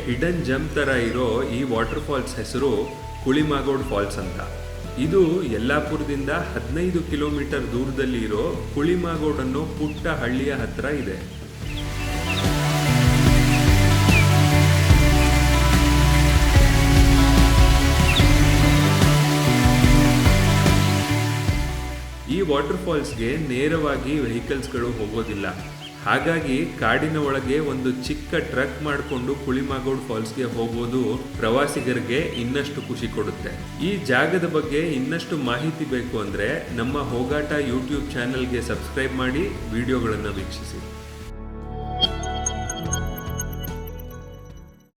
Hidden ಜಮ್ ತರ ಇರೋ ಈ ವಾಟರ್ ಫಾಲ್ಸ್ ಹೆಸರು ಕುಳಿಮಾಗೋಡ್ ಫಾಲ್ಸ್ ಅಂತ. ಇದು ಯಲ್ಲಾಪುರದಿಂದ 15 ಕಿಲೋಮೀಟರ್ ದೂರದಲ್ಲಿ ಇರೋ ಕುಳಿಮಾಗೋಡ್ ಅನ್ನೋ ಪುಟ್ಟ ಹಳ್ಳಿಯ ಹತ್ರ ಇದೆ. ಈ ವಾಟರ್ ಫಾಲ್ಸ್ಗೆ ನೇರವಾಗಿ ವೆಹಿಕಲ್ಸ್ಗಳು ಹೋಗೋದಿಲ್ಲ. ಹಾಗಾಗಿ ಕಾಡಿನ ಒಳಗೆ ಒಂದು ಚಿಕ್ಕ ಟ್ರಕ್ ಮಾಡಿಕೊಂಡು ಕುಳಿಮಾಗೋಡ್ ಫಾಲ್ಸ್ಗೆ ಹೋಗೋದು ಪ್ರವಾಸಿಗರಿಗೆ ಇನ್ನಷ್ಟು ಖುಷಿ ಕೊಡುತ್ತೆ. ಈ ಜಾಗದ ಬಗ್ಗೆ ಇನ್ನಷ್ಟು ಮಾಹಿತಿ ಬೇಕು ಅಂದ್ರೆ ನಮ್ಮ ಹೋಗಾಟ ಯೂಟ್ಯೂಬ್ ಚಾನೆಲ್ಗೆ ಸಬ್ಸ್ಕ್ರೈಬ್ ಮಾಡಿ ವಿಡಿಯೋಗಳನ್ನು ವೀಕ್ಷಿಸಿ.